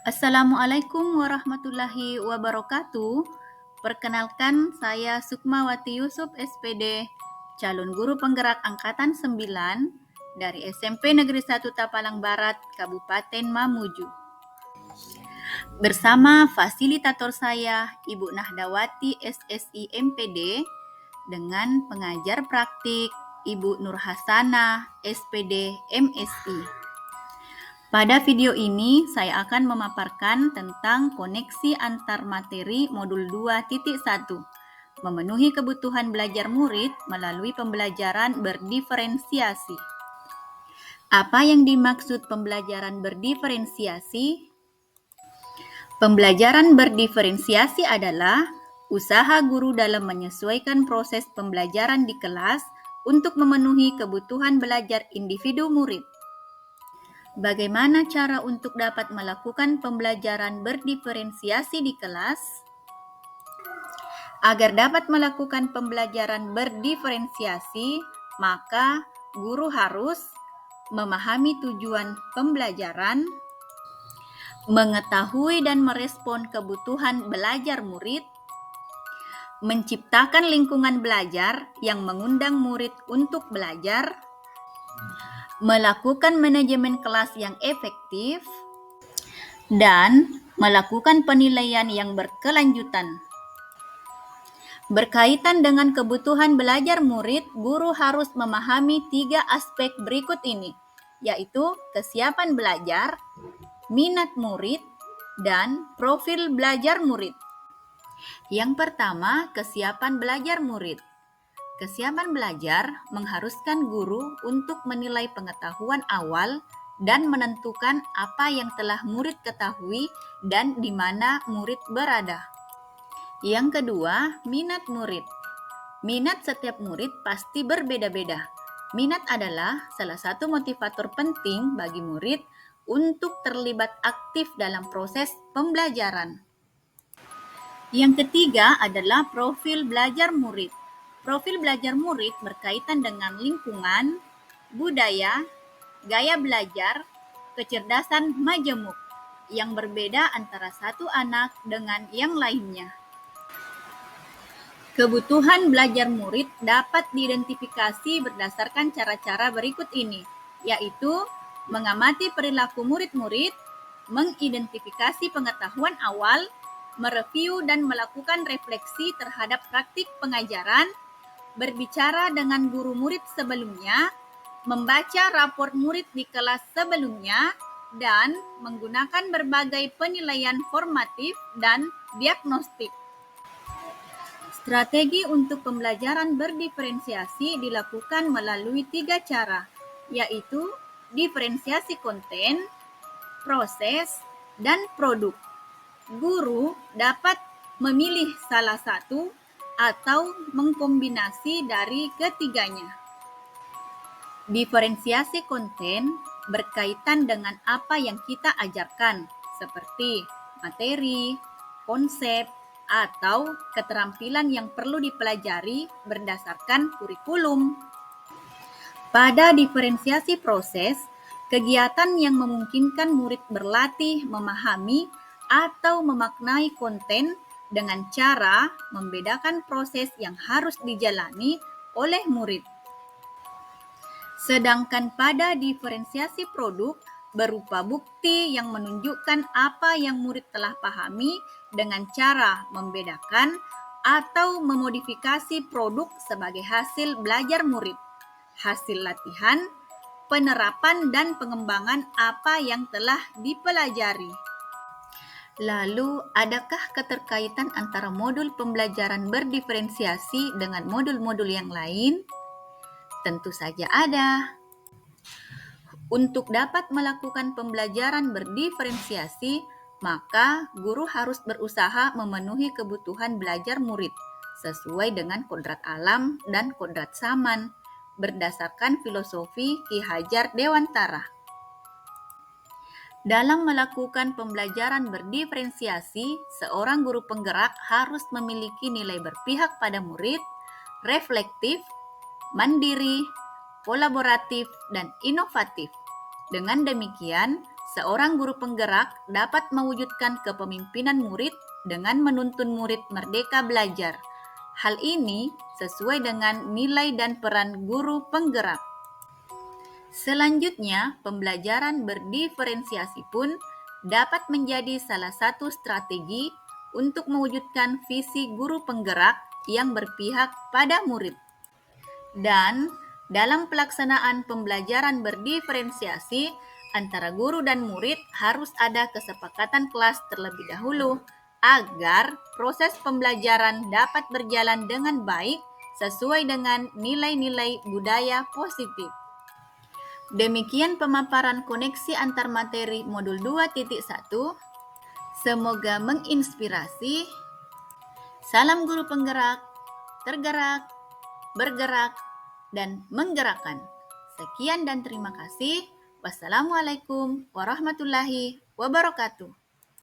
Assalamualaikum warahmatullahi wabarakatuh. Perkenalkan, saya Sukmawati Yusuf SPD, calon guru penggerak Angkatan 9 dari SMP Negeri 1 Tapalang Barat, Kabupaten Mamuju. Bersama fasilitator saya, Ibu Nahdawati SSI MPD, dengan pengajar praktik Ibu Nur Hasanah SPD MSI. Pada video ini, saya akan memaparkan tentang koneksi antar materi modul 2.1, memenuhi kebutuhan belajar murid melalui pembelajaran berdiferensiasi. Apa yang dimaksud pembelajaran berdiferensiasi? Pembelajaran berdiferensiasi adalah usaha guru dalam menyesuaikan proses pembelajaran di kelas untuk memenuhi kebutuhan belajar individu murid. Bagaimana cara untuk dapat melakukan pembelajaran berdiferensiasi di kelas? Agar dapat melakukan pembelajaran berdiferensiasi, maka guru harus memahami tujuan pembelajaran, mengetahui dan merespon kebutuhan belajar murid, menciptakan lingkungan belajar yang mengundang murid untuk belajar, melakukan manajemen kelas yang efektif, dan melakukan penilaian yang berkelanjutan. Berkaitan dengan kebutuhan belajar murid, guru harus memahami 3 aspek berikut ini, yaitu kesiapan belajar, minat murid, dan profil belajar murid. Yang pertama, kesiapan belajar murid. Kesiapan belajar mengharuskan guru untuk menilai pengetahuan awal dan menentukan apa yang telah murid ketahui dan di mana murid berada. Yang kedua, minat murid. Minat setiap murid pasti berbeda-beda. Minat adalah salah satu motivator penting bagi murid untuk terlibat aktif dalam proses pembelajaran. Yang ketiga adalah profil belajar murid. Profil belajar murid berkaitan dengan lingkungan, budaya, gaya belajar, kecerdasan majemuk yang berbeda antara satu anak dengan yang lainnya. Kebutuhan belajar murid dapat diidentifikasi berdasarkan cara-cara berikut ini, yaitu mengamati perilaku murid-murid, mengidentifikasi pengetahuan awal, mereview dan melakukan refleksi terhadap praktik pengajaran, berbicara dengan guru murid sebelumnya, membaca rapor murid di kelas sebelumnya, dan menggunakan berbagai penilaian formatif dan diagnostik. Strategi untuk pembelajaran berdiferensiasi dilakukan melalui 3 cara, yaitu diferensiasi konten, proses, dan produk. Guru dapat memilih salah satu atau mengkombinasi dari ketiganya. Diferensiasi konten berkaitan dengan apa yang kita ajarkan, seperti materi, konsep, atau keterampilan yang perlu dipelajari berdasarkan kurikulum. Pada diferensiasi proses, kegiatan yang memungkinkan murid berlatih memahami atau memaknai konten dengan cara membedakan proses yang harus dijalani oleh murid. Sedangkan pada diferensiasi produk berupa bukti yang menunjukkan apa yang murid telah pahami dengan cara membedakan atau memodifikasi produk sebagai hasil belajar murid, hasil latihan, penerapan dan pengembangan apa yang telah dipelajari. Lalu, adakah keterkaitan antara modul pembelajaran berdiferensiasi dengan modul-modul yang lain? Tentu saja ada. Untuk dapat melakukan pembelajaran berdiferensiasi, maka guru harus berusaha memenuhi kebutuhan belajar murid sesuai dengan kodrat alam dan kodrat zaman berdasarkan filosofi Ki Hajar Dewantara. Dalam melakukan pembelajaran berdiferensiasi, seorang guru penggerak harus memiliki nilai berpihak pada murid, reflektif, mandiri, kolaboratif, dan inovatif. Dengan demikian, seorang guru penggerak dapat mewujudkan kepemimpinan murid dengan menuntun murid merdeka belajar. Hal ini sesuai dengan nilai dan peran guru penggerak. Selanjutnya, pembelajaran berdiferensiasi pun dapat menjadi salah satu strategi untuk mewujudkan visi guru penggerak yang berpihak pada murid. Dan dalam pelaksanaan pembelajaran berdiferensiasi antara guru dan murid harus ada kesepakatan kelas terlebih dahulu agar proses pembelajaran dapat berjalan dengan baik sesuai dengan nilai-nilai budaya positif. Demikian pemaparan koneksi antar materi modul 2.1. Semoga menginspirasi. Salam guru penggerak, tergerak, bergerak, dan menggerakkan. Sekian dan terima kasih. Wassalamualaikum warahmatullahi wabarakatuh.